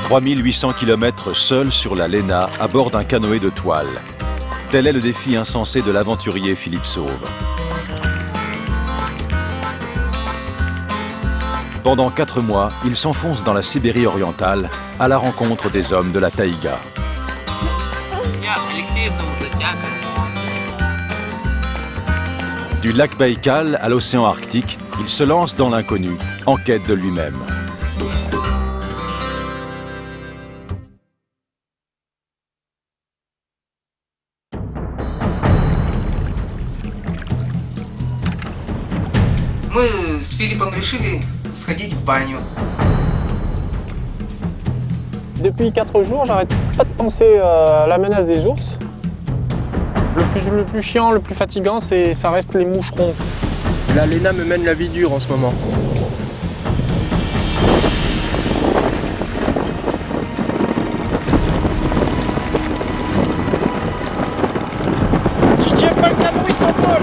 3800 km seul sur la Léna à bord d'un canoë de toile. Tel est le défi insensé de l'aventurier Philippe Sauve. Pendant 4 mois, il s'enfonce dans la Sibérie orientale à la rencontre des hommes de la taïga. Du lac Baïkal à l'océan Arctique, il se lance dans l'inconnu, en quête de lui-même. Мы с Филиппом решили сходить в баню. Depuis 4 jours, j'arrête pas de penser à la menace des ours. Le plus chiant, le plus fatigant, ça reste les moucherons. La Léna me mène la vie dure en ce moment. Si je tiens pas le canot, il s'envole.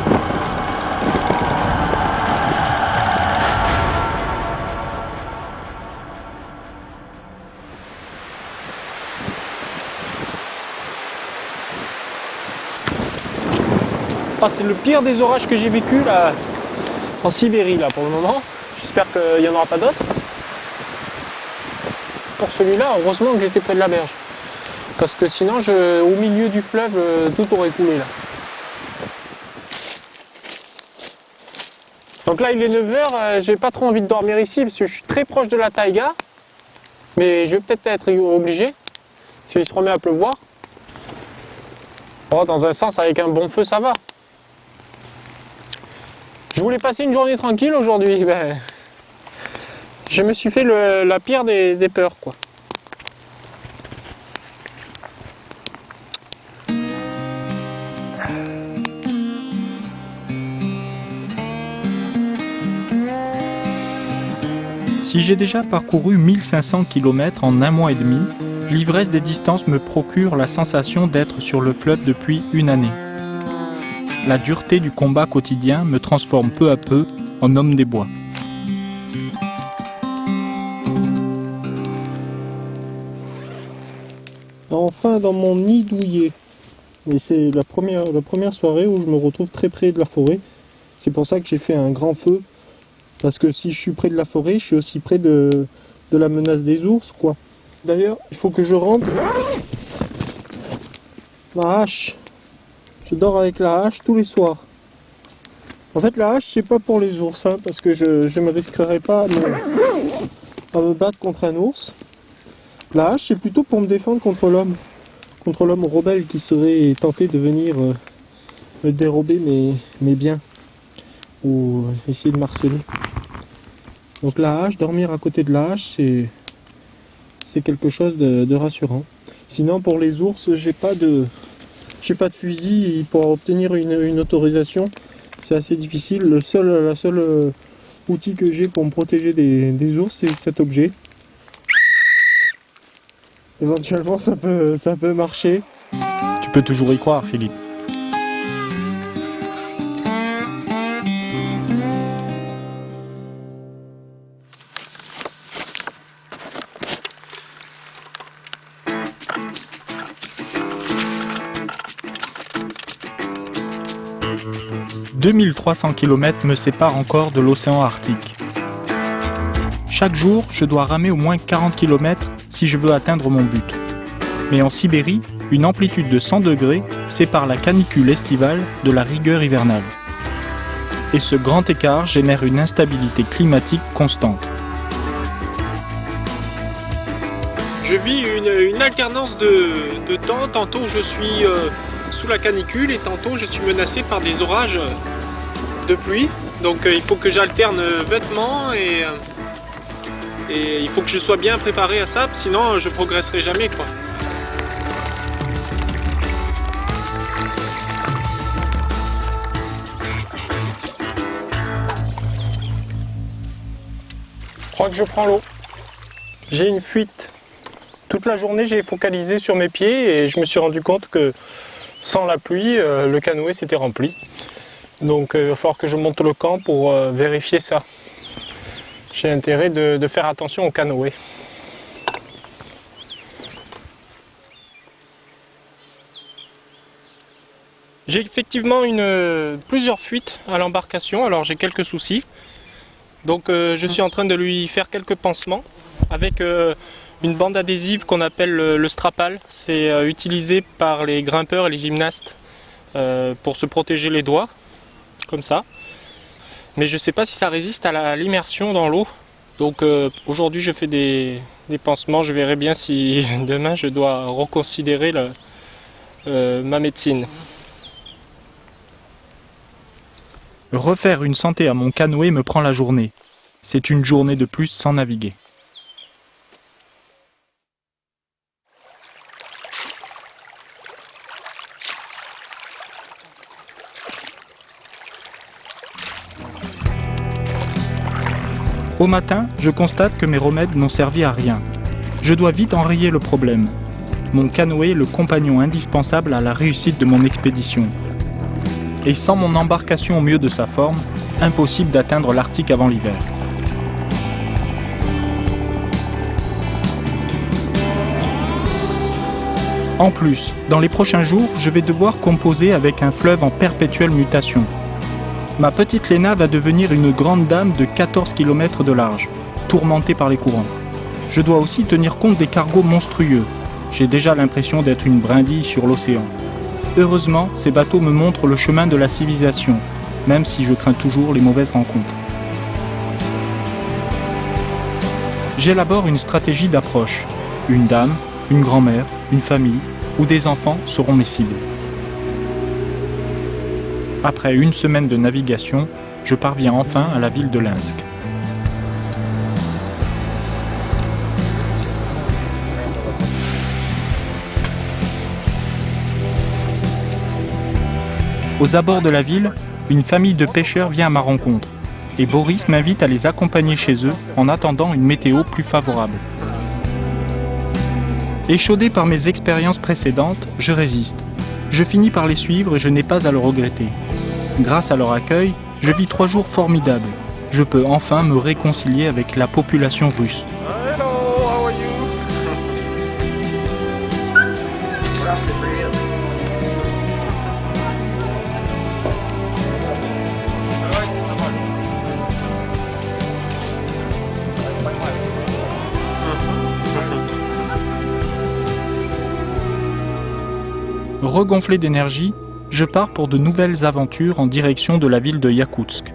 Ah, c'est le pire des orages que j'ai vécu là, en Sibérie là, pour le moment. J'espère qu'il n'y en aura pas d'autres. Pour celui-là, heureusement que j'étais près de la berge. Parce que sinon, au milieu du fleuve, tout aurait coulé là. Donc là, il est 9h, j'ai pas trop envie de dormir ici parce que je suis très proche de la taïga. Mais je vais peut-être être obligé, s'il se remet à pleuvoir. Oh, dans un sens, avec un bon feu, ça va. Je voulais passer une journée tranquille aujourd'hui. Ben, je me suis fait la pire des peurs, quoi. Si j'ai déjà parcouru 1500 km en 1 mois et demi, l'ivresse des distances me procure la sensation d'être sur le fleuve depuis une année. La dureté du combat quotidien me transforme peu à peu en homme des bois. Enfin dans mon nid douillet. Et c'est la première soirée où je me retrouve très près de la forêt. C'est pour ça que j'ai fait un grand feu. Parce que si je suis près de la forêt, je suis aussi près de la menace des ours, quoi. D'ailleurs, il faut que je rentre ma hache. Je dors avec la hache tous les soirs. En fait, la hache, c'est pas pour les ours, hein, parce que je me risquerai pas à me battre contre un ours. La hache, c'est plutôt pour me défendre contre l'homme rebelle qui serait tenté de venir me dérober mes biens ou essayer de m'harceler. Donc la hache, dormir à côté de la hache, c'est quelque chose de rassurant. Sinon, pour les ours, j'ai pas de fusil et pour obtenir une autorisation, c'est assez difficile. La seule outil que j'ai pour me protéger des ours, c'est cet objet. Éventuellement, ça peut marcher. Tu peux toujours y croire, Philippe. « 2300 km me séparent encore de l'océan Arctique. Chaque jour, je dois ramer au moins 40 km si je veux atteindre mon but. Mais en Sibérie, une amplitude de 100 degrés sépare la canicule estivale de la rigueur hivernale. Et ce grand écart génère une instabilité climatique constante. Je vis une alternance de temps. Tantôt je suis sous la canicule et tantôt je suis menacé par des orages de pluie. Donc il faut que j'alterne vêtements et il faut que je sois bien préparé à ça, sinon je progresserai jamais, quoi. Je crois que je prends l'eau. J'ai une fuite. Toute la journée, j'ai focalisé sur mes pieds et je me suis rendu compte que sans la pluie, le canoë s'était rempli. Donc il va falloir que je monte le camp pour vérifier ça. J'ai intérêt de faire attention au canoë. J'ai effectivement plusieurs fuites à l'embarcation, alors j'ai quelques soucis. Donc je suis en train de lui faire quelques pansements avec une bande adhésive qu'on appelle le strapal. C'est utilisé par les grimpeurs et les gymnastes pour se protéger les doigts, comme ça. Mais je ne sais pas si ça résiste à l'immersion dans l'eau. Donc aujourd'hui je fais des pansements, je verrai bien si demain je dois reconsidérer ma médecine. Refaire une santé à mon canoë me prend la journée. C'est une journée de plus sans naviguer. Au matin, je constate que mes remèdes n'ont servi à rien. Je dois vite enrayer le problème. Mon canoë est le compagnon indispensable à la réussite de mon expédition. Et sans mon embarcation au mieux de sa forme, impossible d'atteindre l'Arctique avant l'hiver. En plus, dans les prochains jours, je vais devoir composer avec un fleuve en perpétuelle mutation. Ma petite Léna va devenir une grande dame de 14 km de large, tourmentée par les courants. Je dois aussi tenir compte des cargos monstrueux. J'ai déjà l'impression d'être une brindille sur l'océan. Heureusement, ces bateaux me montrent le chemin de la civilisation, même si je crains toujours les mauvaises rencontres. J'élabore une stratégie d'approche. Une dame, une grand-mère, une famille ou des enfants seront mes cibles. Après une semaine de navigation, je parviens enfin à la ville de Lynsk. Aux abords de la ville, une famille de pêcheurs vient à ma rencontre et Boris m'invite à les accompagner chez eux en attendant une météo plus favorable. Échaudé par mes expériences précédentes, je résiste. Je finis par les suivre et je n'ai pas à le regretter. Grâce à leur accueil, je vis 3 jours formidables. Je peux enfin me réconcilier avec la population russe. Hello, how are you? Regonflé d'énergie, je pars pour de nouvelles aventures en direction de la ville de Yakoutsk.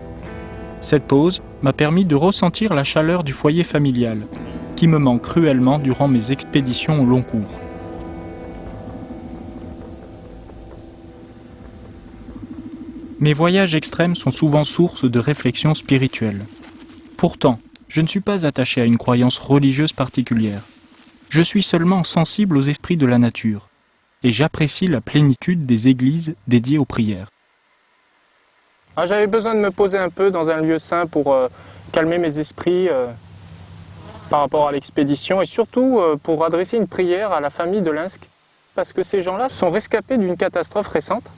Cette pause m'a permis de ressentir la chaleur du foyer familial, qui me manque cruellement durant mes expéditions au long cours. Mes voyages extrêmes sont souvent source de réflexions spirituelles. Pourtant, je ne suis pas attaché à une croyance religieuse particulière. Je suis seulement sensible aux esprits de la nature, et j'apprécie la plénitude des églises dédiées aux prières. J'avais besoin de me poser un peu dans un lieu sain pour calmer mes esprits par rapport à l'expédition et surtout pour adresser une prière à la famille de Lynsk, parce que ces gens-là sont rescapés d'une catastrophe récente.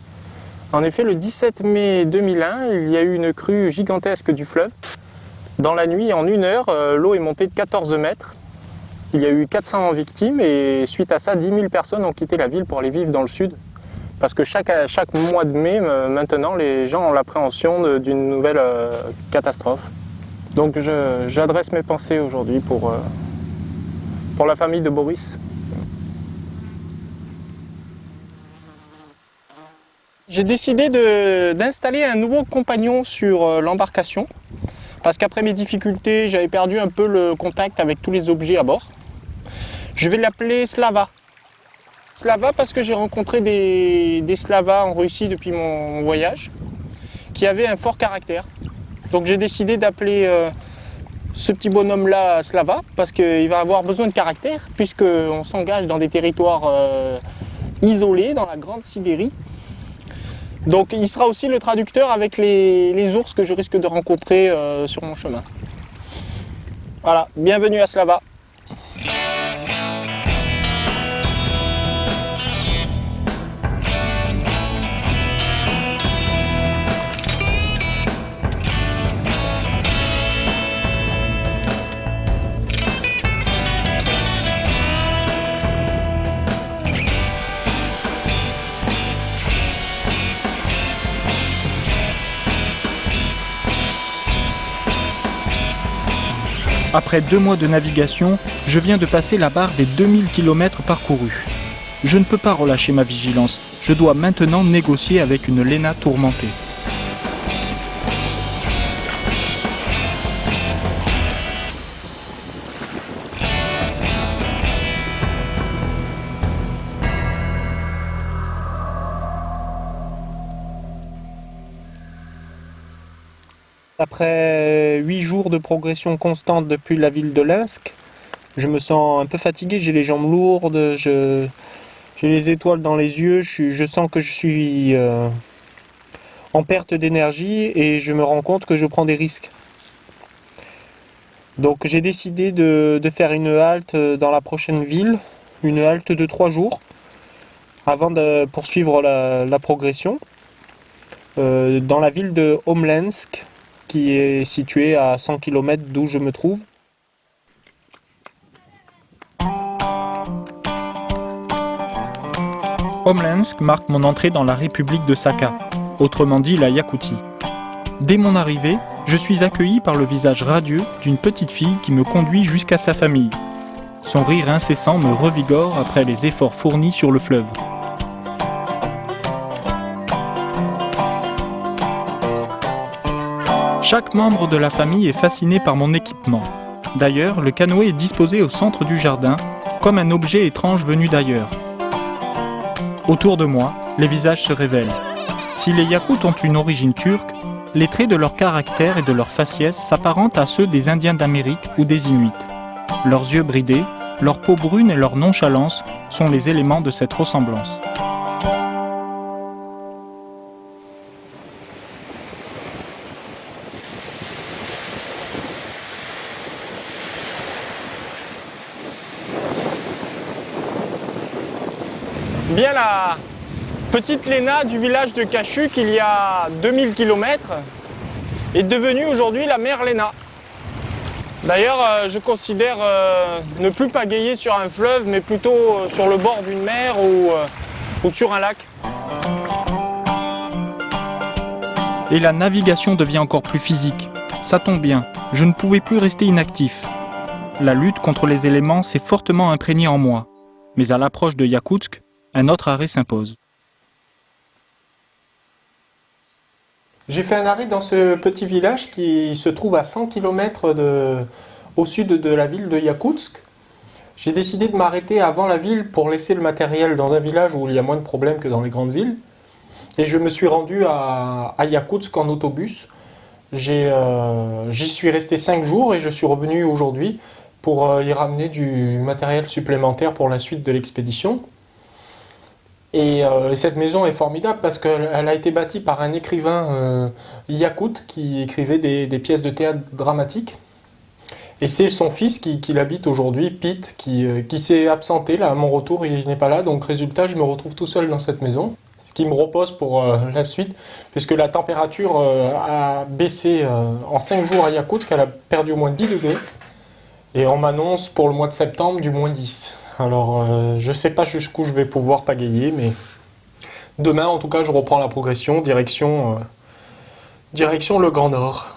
En effet, le 17 mai 2001, il y a eu une crue gigantesque du fleuve. Dans la nuit, en 1 heure, l'eau est montée de 14 mètres. Il y a eu 400 victimes et suite à ça, 10 000 personnes ont quitté la ville pour aller vivre dans le sud. Parce que chaque mois de mai, maintenant, les gens ont l'appréhension d'une nouvelle catastrophe. Donc j'adresse mes pensées aujourd'hui pour la famille de Boris. J'ai décidé d'installer un nouveau compagnon sur l'embarcation. Parce qu'après mes difficultés, j'avais perdu un peu le contact avec tous les objets à bord. Je vais l'appeler Slava. Slava parce que j'ai rencontré des Slavas en Russie depuis mon voyage, qui avaient un fort caractère. Donc j'ai décidé d'appeler ce petit bonhomme-là Slava, parce qu'il va avoir besoin de caractère, puisqu'on s'engage dans des territoires isolés, dans la grande Sibérie. Donc il sera aussi le traducteur avec les ours que je risque de rencontrer sur mon chemin. Voilà, bienvenue à Slava. Après 2 mois de navigation, je viens de passer la barre des 2000 km parcourus. Je ne peux pas relâcher ma vigilance, je dois maintenant négocier avec une Léna tourmentée. Après 8 jours de progression constante depuis la ville de Lynsk, je me sens un peu fatigué, j'ai les jambes lourdes, j'ai les étoiles dans les yeux, je sens que je suis en perte d'énergie et je me rends compte que je prends des risques. Donc j'ai décidé de faire une halte dans la prochaine ville, une halte de 3 jours, avant de poursuivre la progression, dans la ville de Omlensk, qui est située à 100 km d'où je me trouve. Omlensk marque mon entrée dans la République de Sakha, autrement dit la Yakoutie. Dès mon arrivée, je suis accueilli par le visage radieux d'une petite fille qui me conduit jusqu'à sa famille. Son rire incessant me revigore après les efforts fournis sur le fleuve. Chaque membre de la famille est fasciné par mon équipement. D'ailleurs, le canoë est disposé au centre du jardin, comme un objet étrange venu d'ailleurs. Autour de moi, les visages se révèlent. Si les Yakoutes ont une origine turque, les traits de leur caractère et de leur faciès s'apparentent à ceux des Indiens d'Amérique ou des Inuits. Leurs yeux bridés, leur peau brune et leur nonchalance sont les éléments de cette ressemblance. Bien la petite Léna du village de Kachuk, il y a 2000 km, est devenue aujourd'hui la mère Léna. D'ailleurs, je considère ne plus pagayer sur un fleuve, mais plutôt sur le bord d'une mer ou sur un lac. Et la navigation devient encore plus physique. Ça tombe bien, je ne pouvais plus rester inactif. La lutte contre les éléments s'est fortement imprégnée en moi. Mais à l'approche de Yakoutsk, un autre arrêt s'impose. J'ai fait un arrêt dans ce petit village qui se trouve à 100 km au sud de la ville de Yakoutsk. J'ai décidé de m'arrêter avant la ville pour laisser le matériel dans un village où il y a moins de problèmes que dans les grandes villes. Et je me suis rendu à Yakoutsk en autobus. J'y suis resté 5 jours et je suis revenu aujourd'hui pour y ramener du matériel supplémentaire pour la suite de l'expédition. Et cette maison est formidable parce qu'elle a été bâtie par un écrivain yakoute qui écrivait des pièces de théâtre dramatiques. Et c'est son fils qui l'habite aujourd'hui, Pete, qui s'est absenté. Là, à mon retour, il n'est pas là. Donc résultat, je me retrouve tout seul dans cette maison. Ce qui me repose pour la suite, puisque la température a baissé en 5 jours à Yakoutsk, elle a perdu au moins 10 degrés. Et on m'annonce pour le mois de septembre du moins 10. Alors, je ne sais pas jusqu'où je vais pouvoir pagayer, mais demain, en tout cas, je reprends la progression, direction le Grand Nord.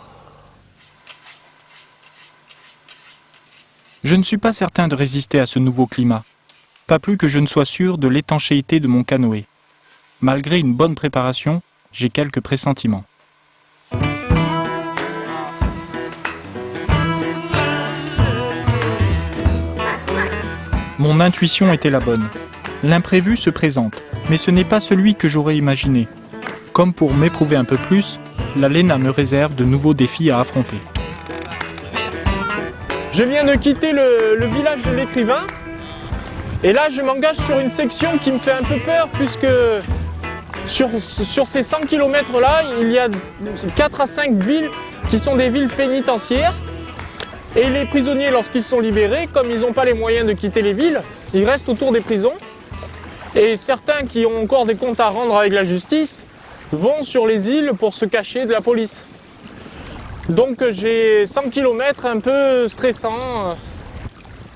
Je ne suis pas certain de résister à ce nouveau climat. Pas plus que je ne sois sûr de l'étanchéité de mon canoë. Malgré une bonne préparation, j'ai quelques pressentiments. Mon intuition était la bonne. L'imprévu se présente, mais ce n'est pas celui que j'aurais imaginé. Comme pour m'éprouver un peu plus, la Léna me réserve de nouveaux défis à affronter. Je viens de quitter le village de l'écrivain. Et là, je m'engage sur une section qui me fait un peu peur, puisque sur ces 100 km là, il y a 4 à 5 villes qui sont des villes pénitentiaires. Et les prisonniers, lorsqu'ils sont libérés, comme ils n'ont pas les moyens de quitter les villes, ils restent autour des prisons. Et certains qui ont encore des comptes à rendre avec la justice vont sur les îles pour se cacher de la police. Donc j'ai 100 km un peu stressant,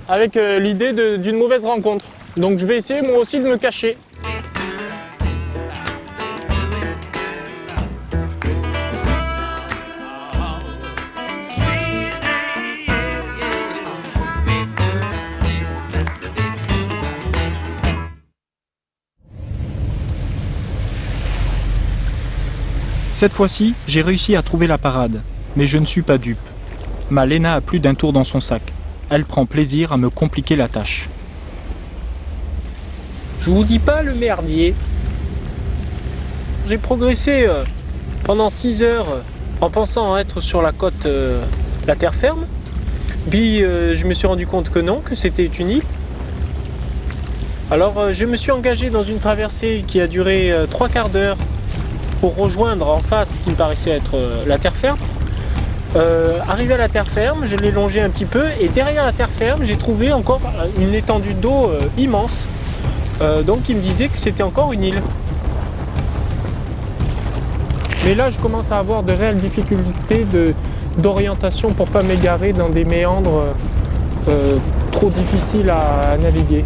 avec l'idée d'une mauvaise rencontre. Donc je vais essayer moi aussi de me cacher. Cette fois-ci, j'ai réussi à trouver la parade, mais je ne suis pas dupe. Ma Léna a plus d'un tour dans son sac. Elle prend plaisir à me compliquer la tâche. Je vous dis pas le merdier. J'ai progressé pendant 6 heures en pensant être sur la côte, la terre ferme. Puis je me suis rendu compte que non, que c'était une île. Alors je me suis engagé dans une traversée qui a duré 3 quarts d'heure pour rejoindre en face ce qui me paraissait être la terre ferme. Arrivé à la terre ferme, je l'ai longé un petit peu et derrière la terre ferme, j'ai trouvé encore une étendue d'eau immense. Donc il me disait que c'était encore une île. Mais là, je commence à avoir de réelles difficultés d'orientation pour pas m'égarer dans des méandres trop difficiles à naviguer.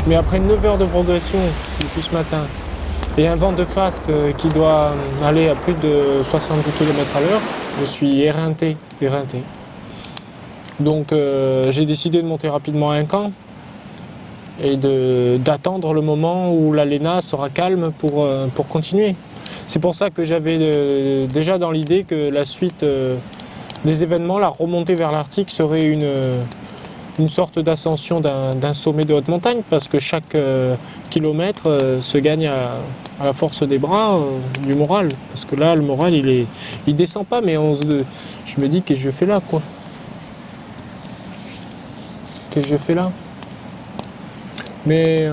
Mais après 9 heures de progression depuis ce matin et un vent de face qui doit aller à plus de 70 km à l'heure, je suis éreinté. Donc j'ai décidé de monter rapidement à un camp et d'attendre le moment où la Léna sera calme pour continuer. C'est pour ça que j'avais déjà dans l'idée que la suite des événements, la remontée vers l'Arctique serait une sorte d'ascension d'un sommet de haute montagne, parce que chaque kilomètre se gagne à la force des bras, du moral. Parce que là, le moral, il descend pas, mais je me dis, qu'est-ce que je fais là, quoi? Qu'est-ce que je fais là? Mais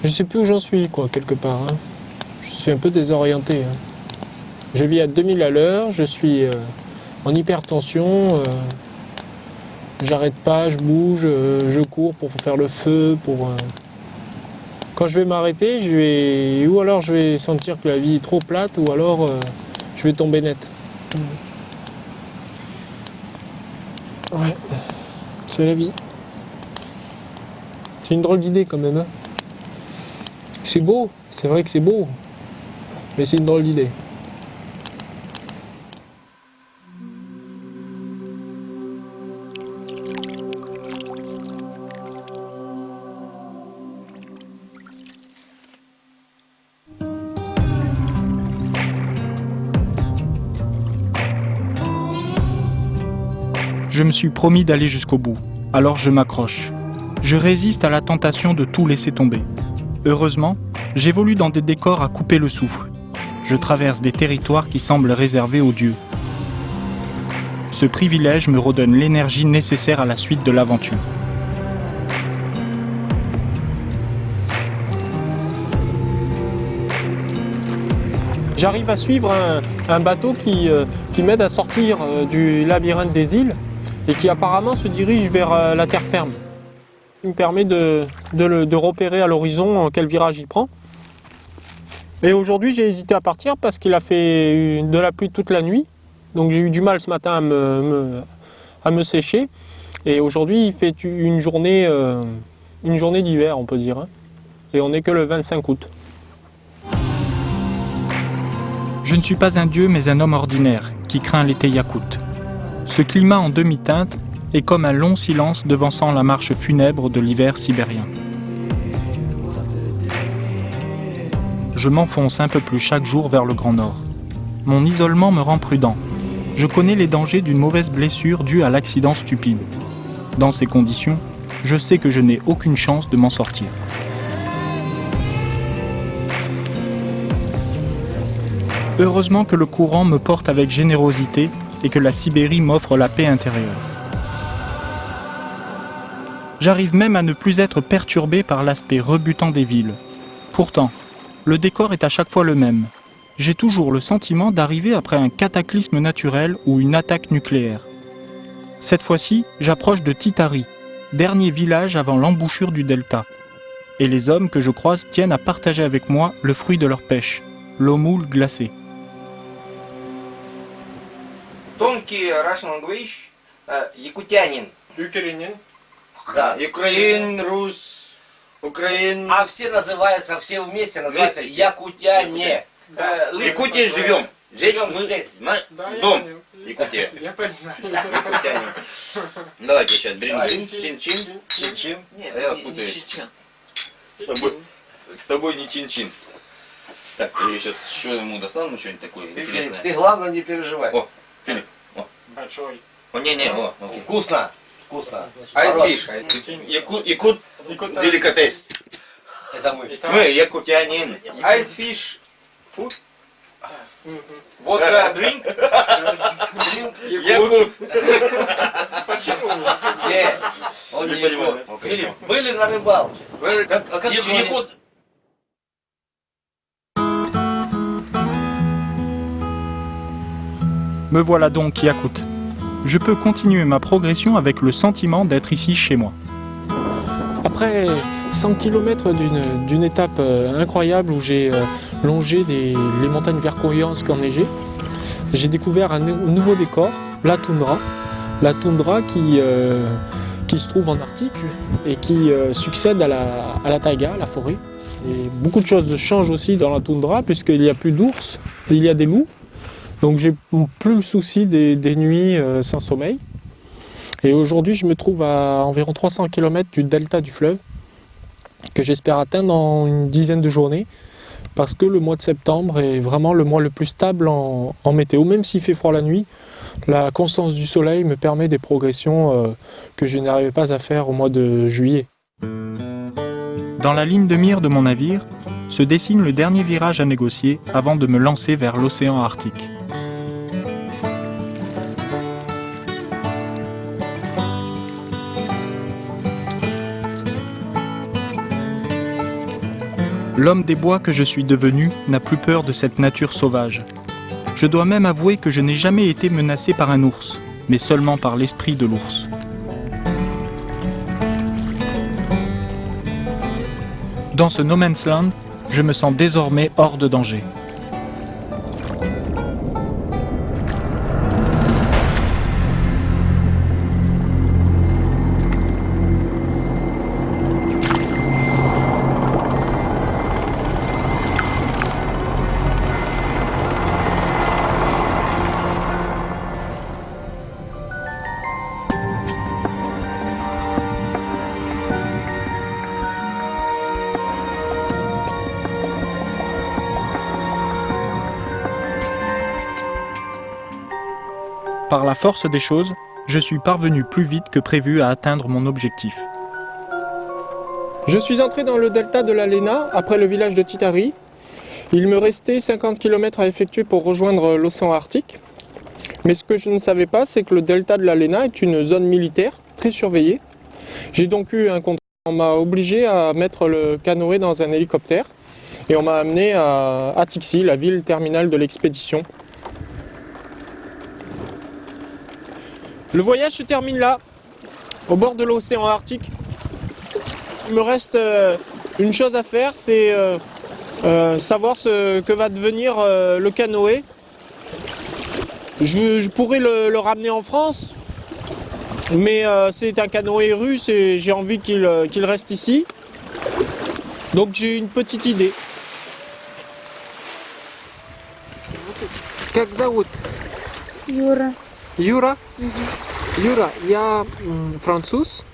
je sais plus où j'en suis, quoi, quelque part. Hein. Je suis un peu désorienté. Hein. Je vis à 2000 à l'heure, je suis en hypertension, j'arrête pas, je bouge, je cours pour faire le feu, Quand je vais m'arrêter, ou alors je vais sentir que la vie est trop plate, ou alors je vais tomber net. Ouais, c'est la vie. C'est une drôle d'idée quand même. Hein. C'est beau, c'est vrai que c'est beau, mais c'est une drôle d'idée. Je me suis promis d'aller jusqu'au bout, alors je m'accroche. Je résiste à la tentation de tout laisser tomber. Heureusement, j'évolue dans des décors à couper le souffle. Je traverse des territoires qui semblent réservés aux dieux. Ce privilège me redonne l'énergie nécessaire à la suite de l'aventure. J'arrive à suivre un bateau qui m'aide à sortir du labyrinthe des îles et qui apparemment se dirige vers la terre ferme. Il me permet de repérer à l'horizon quel virage il prend. Et aujourd'hui, j'ai hésité à partir parce qu'il a fait de la pluie toute la nuit. Donc j'ai eu du mal ce matin à me sécher. Et aujourd'hui, il fait une journée d'hiver, on peut dire. Hein. Et on n'est que le 25 août. Je ne suis pas un dieu, mais un homme ordinaire qui craint l'été yakoute. Ce climat en demi-teinte est comme un long silence devançant la marche funèbre de l'hiver sibérien. Je m'enfonce un peu plus chaque jour vers le Grand Nord. Mon isolement me rend prudent. Je connais les dangers d'une mauvaise blessure due à l'accident stupide. Dans ces conditions, je sais que je n'ai aucune chance de m'en sortir. Heureusement que le courant me porte avec générosité et que la Sibérie m'offre la paix intérieure. J'arrive même à ne plus être perturbé par l'aspect rebutant des villes. Pourtant, le décor est à chaque fois le même. J'ai toujours le sentiment d'arriver après un cataclysme naturel ou une attaque nucléaire. Cette fois-ci, j'approche de Titari, dernier village avant l'embouchure du delta. Et les hommes que je croise tiennent à partager avec moi le fruit de leur pêche, l'eau moule glacée. Тонкий Russian English, якутянин. Ukrainien. Да. Украин, Рус, Украин. А все называются, все вместе называются якутяне. В Якутии живем. Здесь Живем мы... здесь. Дом. Якутия. Я понимаю. Якутянин. Давайте сейчас чин-чин. Чин-чин. Чин-чин. А я путаюсь. С тобой не чин-чин. Так, я сейчас еще ему достану что-нибудь такое интересное. Ты главное не переживай. О, Филипп. Большой. О, не-не, о, окей. Вкусно. Вкусно. Айсфиш. Якут деликатес. Это мы. Мы якутянин. Айсфиш. Водка, дринк. Якут. Почему? Нет, он Не не понимаю. якут. Филипп, были на рыбалке? А как якут? Me voilà donc Yakout. Je peux continuer ma progression avec le sentiment d'être ici chez moi. Après 100 km d'une étape incroyable où j'ai longé les montagnes vercouillantes enneigées, j'ai découvert un nouveau décor, la toundra. La toundra qui se trouve en Arctique et qui succède à la taïga, à la forêt. Et beaucoup de choses changent aussi dans la toundra puisqu'il n'y a plus d'ours, il y a des loups. Donc j'ai plus le souci des nuits sans sommeil. Et aujourd'hui, je me trouve à environ 300 km du delta du fleuve, que j'espère atteindre dans une dizaine de journées, parce que le mois de septembre est vraiment le mois le plus stable en météo. Même s'il fait froid la nuit, la constance du soleil me permet des progressions que je n'arrivais pas à faire au mois de juillet. Dans la ligne de mire de mon navire, se dessine le dernier virage à négocier avant de me lancer vers l'océan Arctique. L'homme des bois que je suis devenu n'a plus peur de cette nature sauvage. Je dois même avouer que je n'ai jamais été menacé par un ours, mais seulement par l'esprit de l'ours. Dans ce no man's land, je me sens désormais hors de danger. Par la force des choses, je suis parvenu plus vite que prévu à atteindre mon objectif. Je suis entré dans le delta de la Léna après le village de Titari. Il me restait 50 km à effectuer pour rejoindre l'océan Arctique. Mais ce que je ne savais pas, c'est que le delta de la Léna est une zone militaire très surveillée. J'ai donc eu un contrat. On m'a obligé à mettre le canoë dans un hélicoptère et on m'a amené à Atixi, la ville terminale de l'expédition. Le voyage se termine là, au bord de l'océan Arctique. Il me reste une chose à faire, c'est savoir ce que va devenir le canoë. Je pourrais le ramener en France, mais c'est un canoë russe et j'ai envie qu'il reste ici. Donc j'ai une petite idée. Как зовут? Юра. Юра? Юра, я француз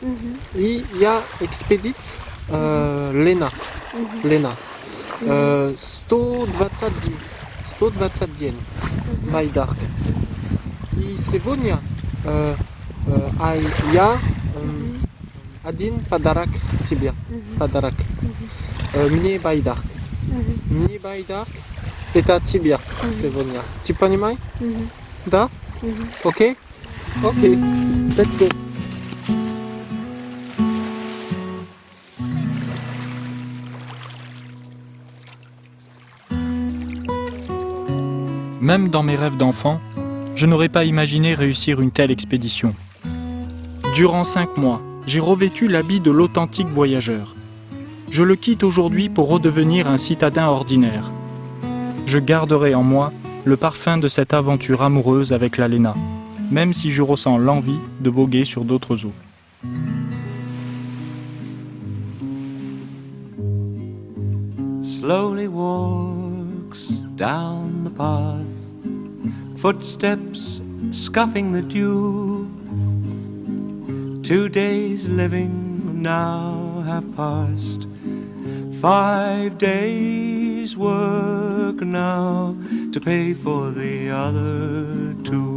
и я экспедиция Лена. Лена. 120 дней. Байдарка. И сегодня я один подарок тебе. Подарок. Мне байдарка. Мне байдарка. Это тебе сегодня. Ты понимаешь? Да? Ok? Ok, let's go. Même dans mes rêves d'enfant, je n'aurais pas imaginé réussir une telle expédition. Durant 5 mois, j'ai revêtu l'habit de l'authentique voyageur. Je le quitte aujourd'hui pour redevenir un citadin ordinaire. Je garderai en moi le parfum de cette aventure amoureuse avec la Léna, même si je ressens l'envie de voguer sur d'autres eaux. Slowly walks down the path footsteps scuffing the dew. 2 days living now have passed, 5 days work now to pay for the other 2.